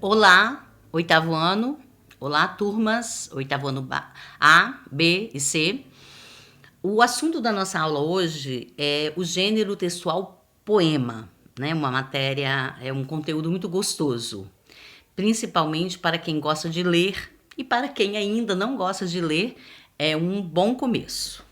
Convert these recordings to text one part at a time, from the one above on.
Olá, oitavo ano. Olá, turmas, oitavo ano A, B e C. O assunto da nossa aula hoje é o gênero textual poema, né? Uma matéria, é um conteúdo muito gostoso, principalmente para quem gosta de ler e para quem ainda não gosta de ler, é um bom começo.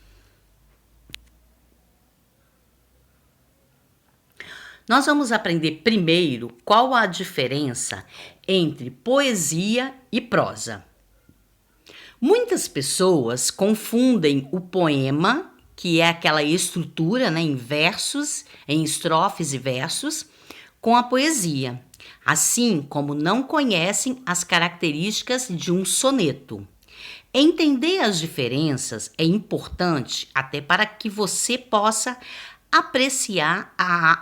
Nós vamos aprender primeiro qual a diferença entre poesia e prosa. Muitas pessoas confundem o poema, que é aquela estrutura, né, em versos, em estrofes e versos, com a poesia, assim como não conhecem as características de um soneto. Entender as diferenças é importante até para que você possa apreciar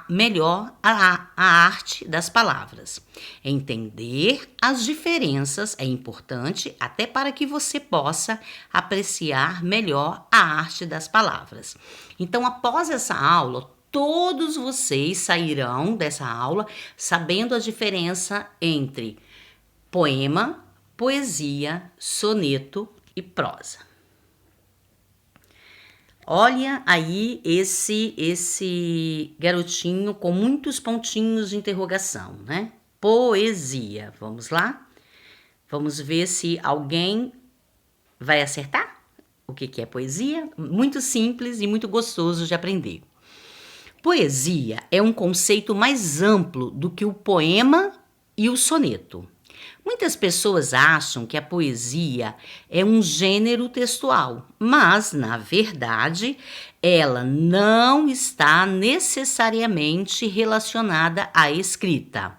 melhor a arte das palavras. Entender as diferenças é importante até para que você possa apreciar melhor a arte das palavras. Então, após essa aula, todos vocês sairão dessa aula sabendo a diferença entre poema, poesia, soneto e prosa. Olha aí esse garotinho com muitos pontinhos de interrogação, né? Poesia. Vamos lá? Vamos ver se alguém vai acertar o que é poesia? Muito simples e muito gostoso de aprender. Poesia é um conceito mais amplo do que o poema e o soneto. Muitas pessoas acham que a poesia é um gênero textual, mas, na verdade, ela não está necessariamente relacionada à escrita.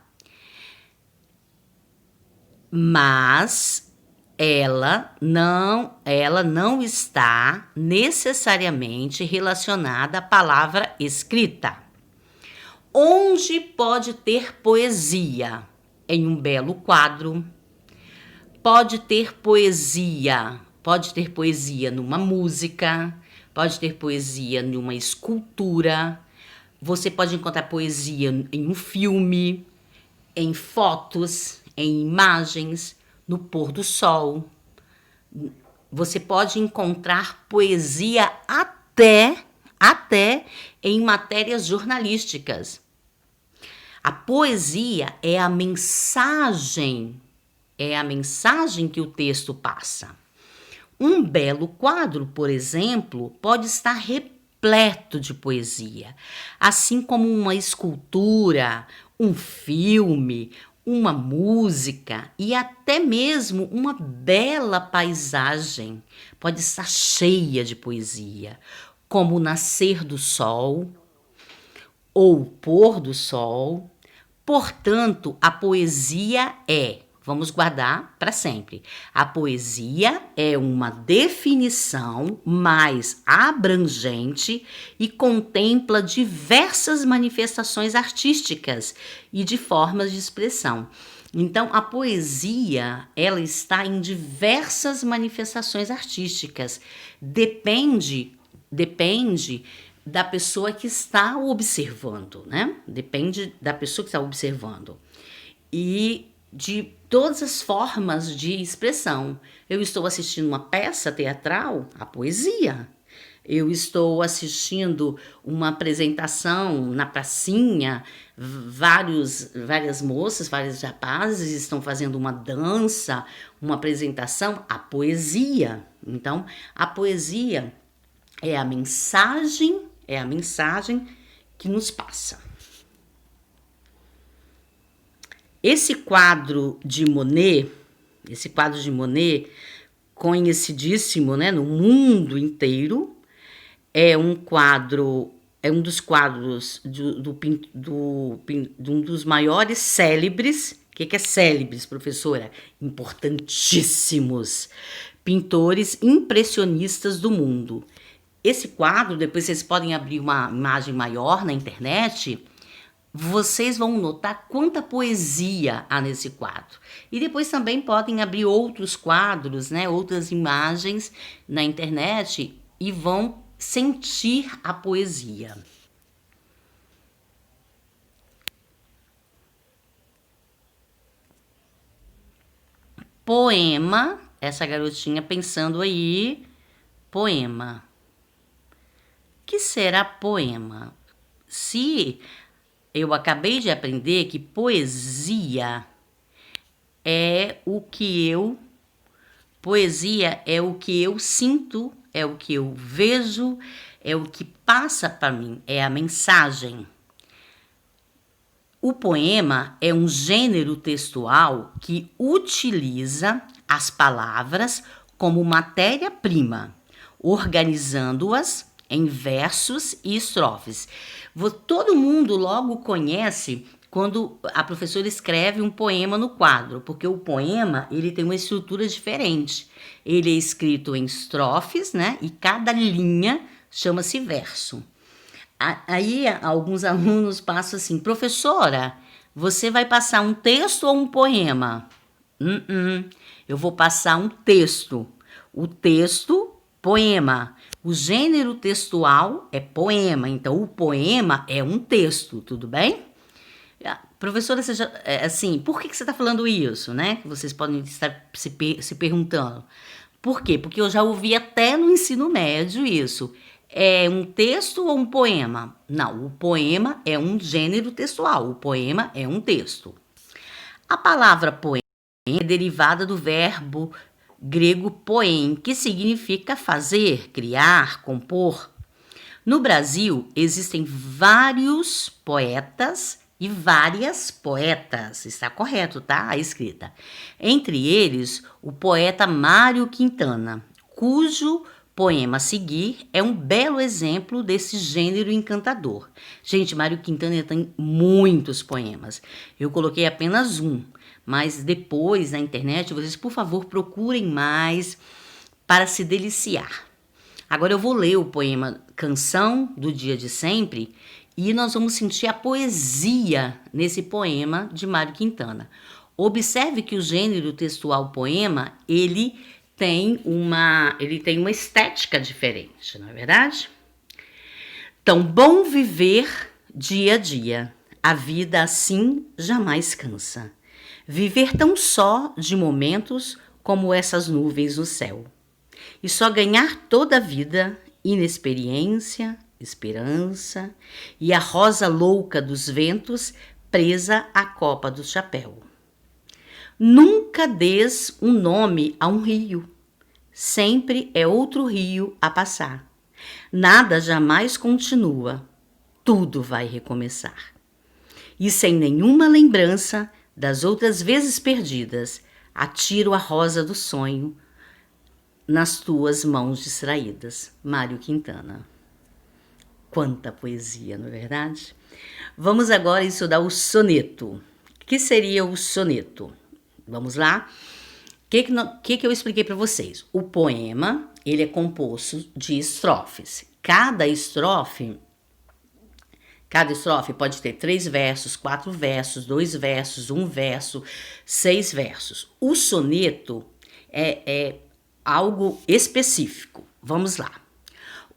Mas ela não está necessariamente relacionada à palavra escrita. Onde pode ter poesia? Em um belo quadro, pode ter poesia numa música, pode ter poesia numa escultura, você pode encontrar poesia em um filme, em fotos, em imagens, no pôr do sol. Você pode encontrar poesia até em matérias jornalísticas. A poesia é a mensagem que o texto passa. Um belo quadro, por exemplo, pode estar repleto de poesia, assim como uma escultura, um filme, uma música e até mesmo uma bela paisagem pode estar cheia de poesia, como o nascer do sol ou o pôr do sol. Portanto, a poesia vamos guardar para sempre. A poesia é uma definição mais abrangente e contempla diversas manifestações artísticas e de formas de expressão. Então, a poesia, ela está em diversas manifestações artísticas. Depende da pessoa que está observando, né? Depende da pessoa que está observando. E de todas as formas de expressão. Eu estou assistindo uma peça teatral, a poesia. Eu estou assistindo uma apresentação na pracinha, várias moças, vários rapazes estão fazendo uma dança, uma apresentação, a poesia. Então, a poesia é a mensagem que nos passa. Esse quadro de Monet, conhecidíssimo, né, no mundo inteiro, é um dos quadros de um dos maiores célebres. O que é célebres, professora? Importantíssimos pintores impressionistas do mundo. Esse quadro, depois vocês podem abrir uma imagem maior na internet, vocês vão notar quanta poesia há nesse quadro. E depois também podem abrir outros quadros, né, outras imagens na internet e vão sentir a poesia. poema, essa garotinha pensando aí, poema. O que será poema? Se eu acabei de aprender que poesia é o que eu sinto, é o que eu vejo, é o que passa para mim, é a mensagem. O poema é um gênero textual que utiliza as palavras como matéria-prima, organizando-as em versos e estrofes. Todo mundo logo conhece quando a professora escreve um poema no quadro, porque o poema ele tem uma estrutura diferente. Ele é escrito em estrofes, né? E cada linha chama-se verso. Aí alguns alunos passam assim, professora, você vai passar um texto ou um poema? Eu vou passar um texto. O texto, poema. O gênero textual é poema, então o poema é um texto, tudo bem? Professora, assim, por que você está falando isso, né? Que vocês podem estar se perguntando. Por quê? Porque eu já ouvi até no ensino médio isso. É um texto ou um poema? Não, o poema é um gênero textual, o poema é um texto. A palavra poema é derivada do verbo grego poem, que significa fazer, criar, compor. No Brasil, existem vários poetas e várias poetas. Está correto, tá? A escrita. Entre eles, o poeta Mário Quintana, cujo poema a seguir é um belo exemplo desse gênero encantador. Gente, Mário Quintana tem muitos poemas. Eu coloquei apenas um, mas depois na internet, vocês, por favor, procurem mais para se deliciar. Agora eu vou ler o poema Canção do Dia de Sempre e nós vamos sentir a poesia nesse poema de Mário Quintana. Observe que o gênero textual poema, ele tem uma estética diferente, não é verdade? Tão bom viver dia a dia, a vida assim jamais cansa. Viver tão só de momentos como essas nuvens no céu. E só ganhar toda a vida, inexperiência, esperança e a rosa louca dos ventos presa à copa do chapéu. Nunca des um nome a um rio, sempre é outro rio a passar. Nada jamais continua, tudo vai recomeçar. E sem nenhuma lembrança das outras vezes perdidas, atiro a rosa do sonho nas tuas mãos distraídas. Mário Quintana. Quanta poesia, não é verdade? Vamos agora estudar o soneto. O que seria o soneto? Vamos lá? O que eu expliquei para vocês? O poema, ele é composto de estrofes. Cada estrofe pode ter 3 versos, 4 versos, 2 versos, 1 verso, 6 versos. O soneto é algo específico. Vamos lá.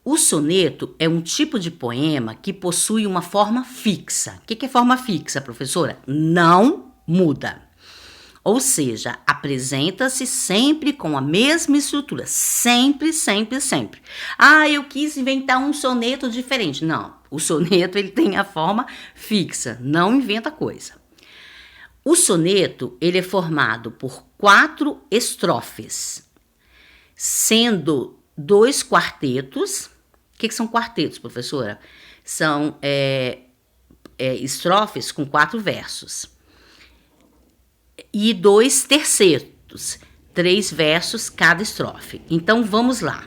O soneto é um tipo de poema que possui uma forma fixa. O que é forma fixa, professora? Não muda. Ou seja, apresenta-se sempre com a mesma estrutura. Sempre, sempre, sempre. Eu quis inventar um soneto diferente. Não, o soneto ele tem a forma fixa, não inventa coisa. O soneto ele é formado por 4 estrofes, sendo 2 quartetos. O que são quartetos, professora? São estrofes com 4 versos. E 2 tercetos, 3 versos cada estrofe. Então, vamos lá.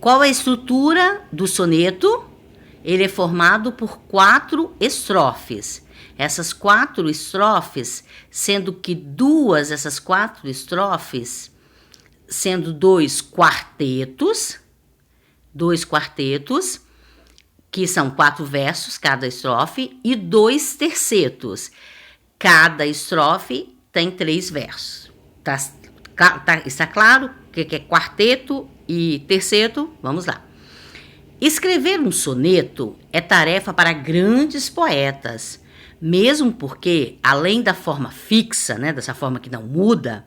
Qual é a estrutura do soneto? Ele é formado por 4 estrofes. Essas 4 estrofes, sendo que 2 dessas 4 estrofes, sendo 2 quartetos, que são 4 versos cada estrofe, e 2 tercetos. Cada estrofe tem 3 versos. Está claro o que é quarteto e terceto? Vamos lá. Escrever um soneto é tarefa para grandes poetas, mesmo porque, além da forma fixa, né, dessa forma que não muda,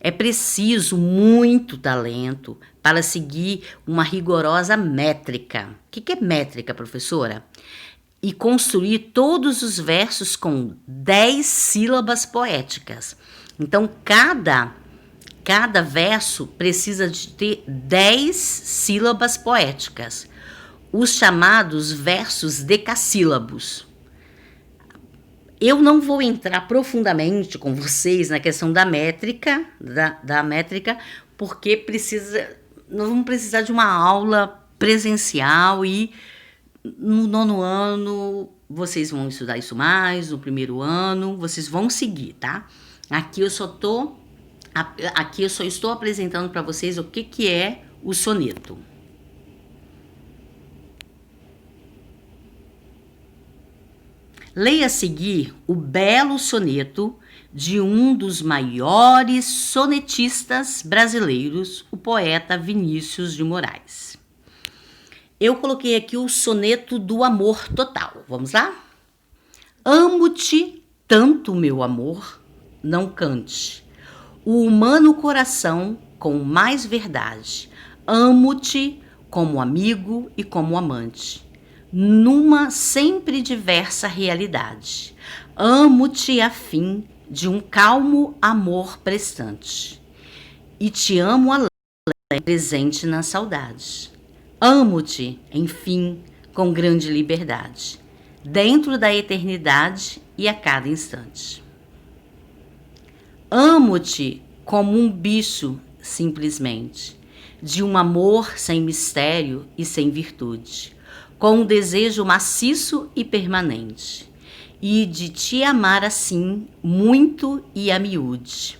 É preciso muito talento para seguir uma rigorosa métrica. O que é métrica, professora? E construir todos os versos com 10 sílabas poéticas. Então, cada verso precisa de ter 10 sílabas poéticas, os chamados versos decassílabos. Eu não vou entrar profundamente com vocês na questão da métrica, porque nós vamos precisar de uma aula presencial e no 9º ano vocês vão estudar isso mais, no 1º ano vocês vão seguir, tá? Aqui eu só estou apresentando para vocês o que é o soneto. Leia a seguir o belo soneto de um dos maiores sonetistas brasileiros, o poeta Vinícius de Moraes. Eu coloquei aqui o soneto do amor total. Vamos lá? Amo-te tanto, meu amor, não cante. O humano coração com mais verdade. Amo-te como amigo e como amante, numa sempre diversa realidade. Amo-te a fim de um calmo amor prestante, e te amo além, presente na saudade. Amo-te, enfim, com grande liberdade, dentro da eternidade e a cada instante. Amo-te como um bicho, simplesmente, de um amor sem mistério e sem virtude, com um desejo maciço e permanente, e de te amar assim, muito e a miúde.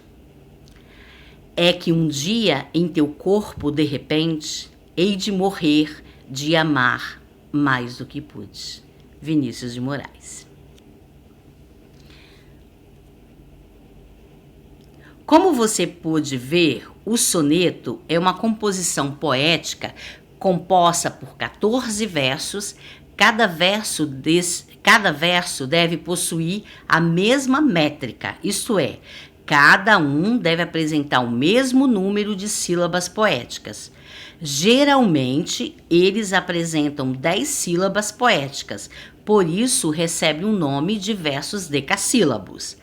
É que um dia em teu corpo, de repente, hei de morrer de amar mais do que pude. Vinícius de Moraes. Como você pôde ver, o soneto é uma composição poética composta por 14 versos. Cada verso deve possuir a mesma métrica, isto é, cada um deve apresentar o mesmo número de sílabas poéticas. Geralmente, eles apresentam 10 sílabas poéticas, por isso recebe o nome de versos decassílabos.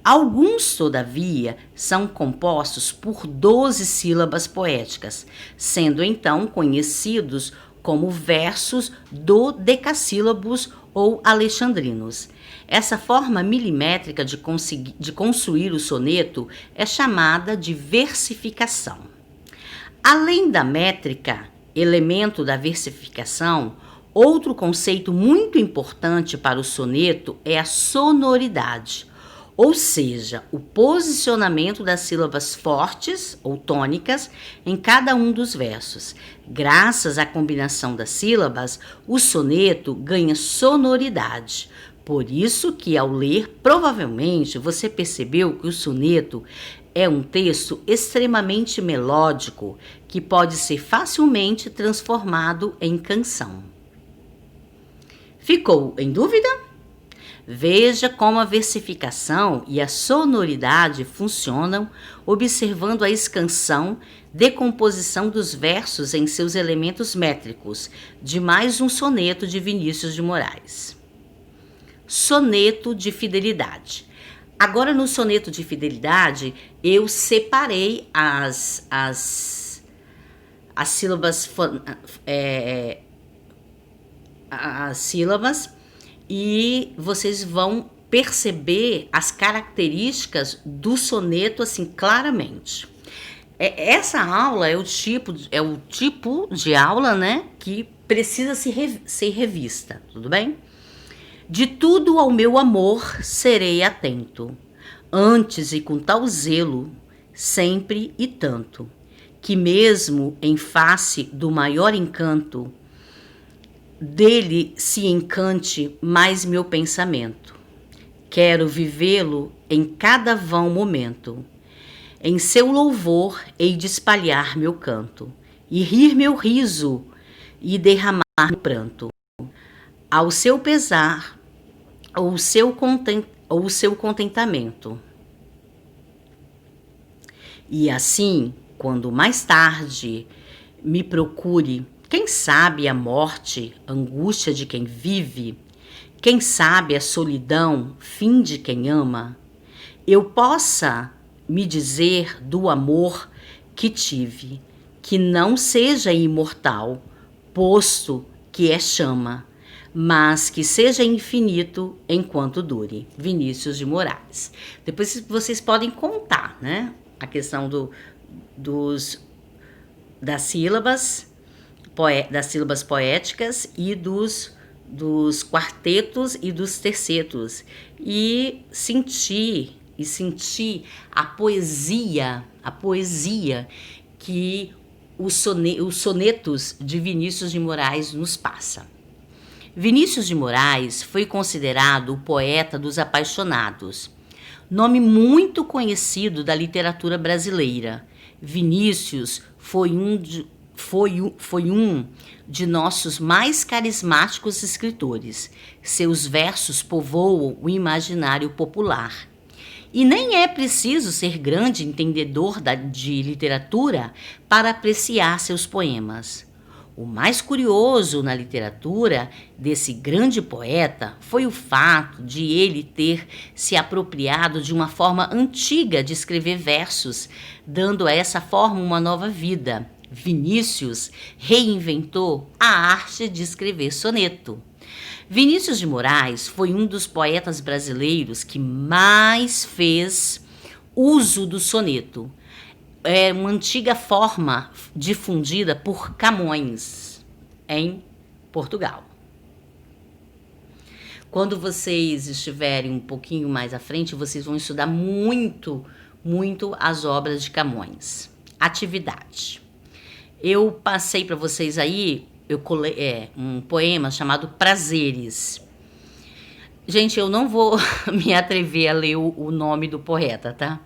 Alguns, todavia, são compostos por 12 sílabas poéticas, sendo então conhecidos como versos dodecassílabos ou alexandrinos. Essa forma milimétrica de construir o soneto é chamada de versificação. Além da métrica, elemento da versificação, outro conceito muito importante para o soneto é a sonoridade, ou seja, o posicionamento das sílabas fortes ou tônicas em cada um dos versos. Graças à combinação das sílabas, o soneto ganha sonoridade. Por isso que, ao ler, provavelmente você percebeu que o soneto é um texto extremamente melódico que pode ser facilmente transformado em canção. Ficou em dúvida? Veja como a versificação e a sonoridade funcionam, observando a escansão, decomposição dos versos em seus elementos métricos, de mais um soneto de Vinícius de Moraes. Soneto de fidelidade. Agora, no soneto de fidelidade, eu separei as sílabas, as sílabas, e vocês vão perceber as características do soneto assim claramente. Essa aula é o tipo de aula, né, que precisa ser revista, tudo bem? De tudo ao meu amor serei atento, antes e com tal zelo, sempre e tanto, que mesmo em face do maior encanto, dele se encante mais meu pensamento. Quero vivê-lo em cada vão momento. Em seu louvor hei de espalhar meu canto, e rir meu riso, e derramar meu pranto. Ao seu pesar, ou o seu contentamento. E assim, quando mais tarde me procure, quem sabe a morte, angústia de quem vive, quem sabe a solidão, fim de quem ama, eu possa me dizer do amor que tive, que não seja imortal, posto que é chama, mas que seja infinito enquanto dure. Vinícius de Moraes. Depois vocês podem contar, né? A questão das sílabas, das sílabas poéticas e dos quartetos e dos tercetos. E sentir a poesia que os sonetos de Vinícius de Moraes nos passa. Vinícius de Moraes foi considerado o poeta dos apaixonados, nome muito conhecido da literatura brasileira. Vinícius foi um de nossos mais carismáticos escritores. Seus versos povoam o imaginário popular. E nem é preciso ser grande entendedor de literatura para apreciar seus poemas. O mais curioso na literatura desse grande poeta foi o fato de ele ter se apropriado de uma forma antiga de escrever versos, dando a essa forma uma nova vida. Vinícius reinventou a arte de escrever soneto. Vinícius de Moraes foi um dos poetas brasileiros que mais fez uso do soneto. É uma antiga forma difundida por Camões, em Portugal. Quando vocês estiverem um pouquinho mais à frente, vocês vão estudar muito as obras de Camões. Atividade. Eu passei para vocês aí, um poema chamado Prazeres. Gente, eu não vou me atrever a ler o nome do poeta, tá?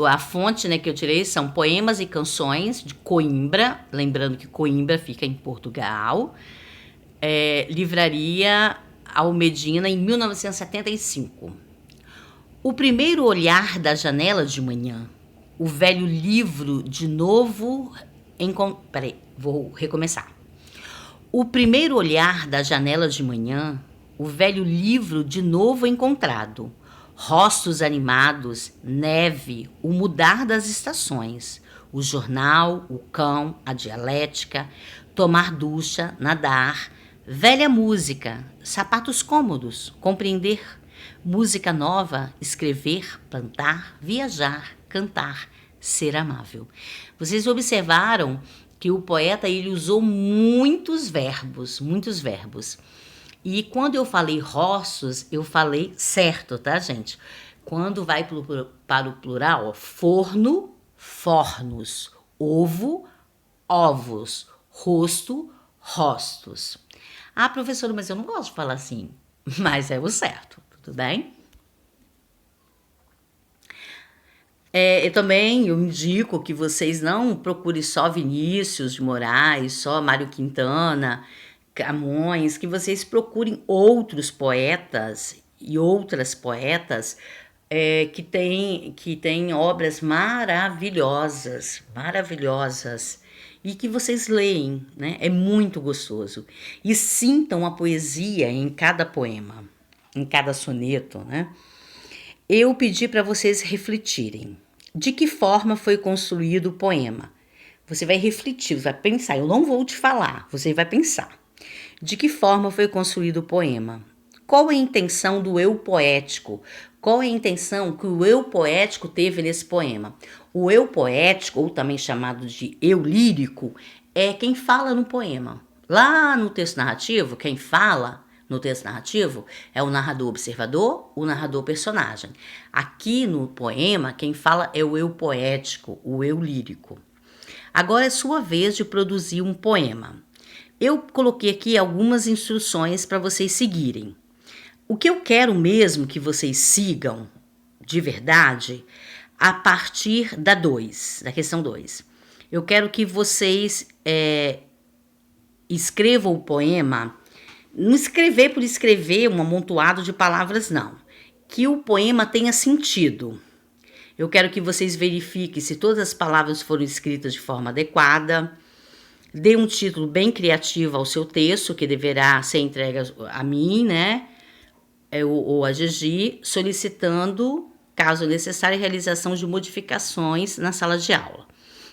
A fonte, né, que eu tirei são Poemas e Canções de Coimbra, lembrando que Coimbra fica em Portugal, Livraria Almedina, em 1975. O primeiro olhar da janela de manhã, o velho livro de novo... Peraí, vou recomeçar. O primeiro olhar da janela de manhã, o velho livro de novo encontrado, rostos animados, neve, o mudar das estações, o jornal, o cão, a dialética, tomar ducha, nadar, velha música, sapatos cômodos, compreender, música nova, escrever, plantar, viajar, cantar, ser amável. Vocês observaram que o poeta ele usou muitos verbos. E quando eu falei rostos, eu falei certo, tá, gente? Quando vai para o plural, ó, forno, fornos, ovo, ovos, rosto, rostos. Ah, professora, mas eu não gosto de falar assim. Mas é o certo, tudo bem? Eu indico que vocês não procurem só Vinícius de Moraes, só Mário Quintana, Camões, que vocês procurem outros poetas e outras poetas que têm obras maravilhosas e que vocês leem, né? É muito gostoso. E sintam a poesia em cada poema, em cada soneto, né? Eu pedi para vocês refletirem. De que forma foi construído o poema? Você vai refletir, você vai pensar. Eu não vou te falar, você vai pensar. De que forma foi construído o poema? Qual é a intenção do eu poético? Qual é a intenção que o eu poético teve nesse poema? O eu poético, ou também chamado de eu lírico, é quem fala no poema. Lá no texto narrativo, quem fala no texto narrativo é o narrador observador, o narrador personagem. Aqui no poema, quem fala é o eu poético, o eu lírico. Agora é sua vez de produzir um poema. Eu coloquei aqui algumas instruções para vocês seguirem. O que eu quero mesmo que vocês sigam, de verdade, a partir da questão 2. Eu quero que vocês escrevam o poema, não escrever por escrever um amontoado de palavras, não. Que o poema tenha sentido. Eu quero que vocês verifiquem se todas as palavras foram escritas de forma adequada. Dê um título bem criativo ao seu texto, que deverá ser entregue a mim, né? Ou a Gigi, solicitando, caso necessário, a realização de modificações na sala de aula.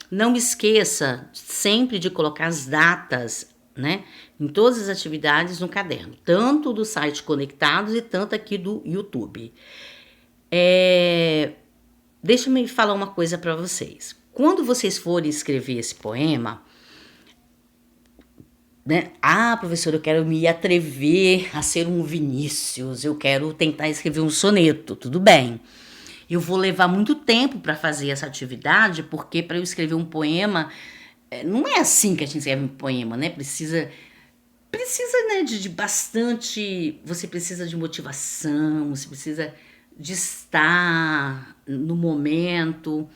Não esqueça sempre de colocar as datas, né, em todas as atividades no caderno, tanto do site Conectados e tanto aqui do YouTube. Deixa-me falar uma coisa para vocês. Quando vocês forem escrever esse poema, né? Ah, professor, eu quero me atrever a ser um Vinícius, eu quero tentar escrever um soneto, tudo bem. Eu vou levar muito tempo para fazer essa atividade, porque para eu escrever um poema, não é assim que a gente escreve um poema, né? Precisa né, de bastante. Você precisa de motivação, você precisa de estar no momento.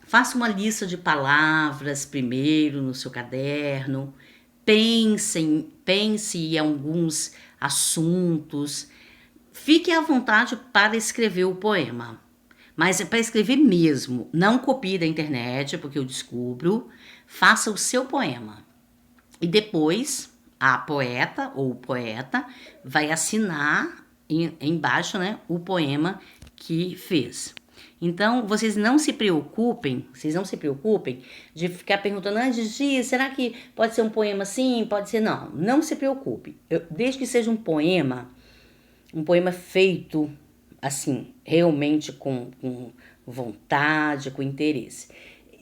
Faça uma lista de palavras primeiro no seu caderno. Pense em alguns assuntos. Fique à vontade para escrever o poema. Mas é para escrever mesmo. Não copie da internet, porque eu descubro. Faça o seu poema. E depois, a poeta ou o poeta vai assinar embaixo, né, o poema que fez. Então, vocês não se preocupem de ficar perguntando, Gigi, será que pode ser um poema assim? Pode ser não. Não se preocupe. Desde que seja um poema feito assim, realmente com vontade, com interesse.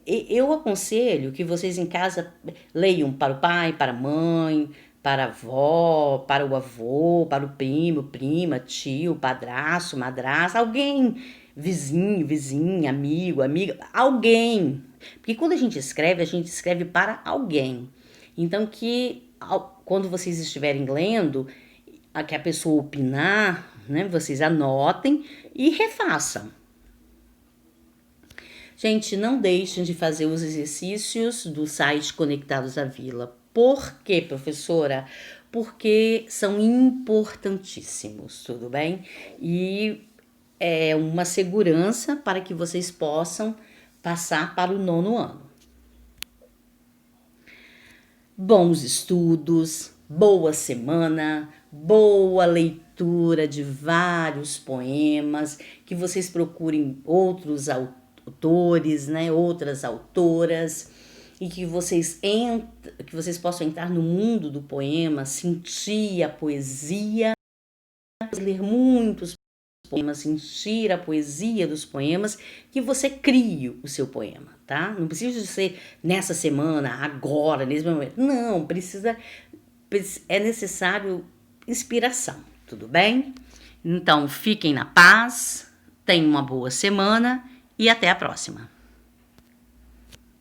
Eu aconselho que vocês em casa leiam para o pai, para a mãe, para a avó, para o avô, para o primo, prima, tio, padrasto, madrasta, alguém, vizinho, vizinha, amigo, amiga, alguém. Porque quando a gente escreve para alguém. Então quando vocês estiverem lendo, que a pessoa opinar, né, vocês anotem e refaçam. Gente, não deixem de fazer os exercícios do site Conectados à Vila. Por quê, professora? Porque são importantíssimos, tudo bem? E é uma segurança para que vocês possam passar para o 9º ano. Bons estudos, boa semana, boa leitura de vários poemas, que vocês procurem outros autores, né, outras autoras, e que vocês possam entrar no mundo do poema, sentir a poesia, ler muitos poemas, sentir a poesia dos poemas, que você crie o seu poema, tá? Não precisa de ser nessa semana, agora, nesse momento. Não, é necessário inspiração, tudo bem? Então, fiquem na paz, tenham uma boa semana e até a próxima.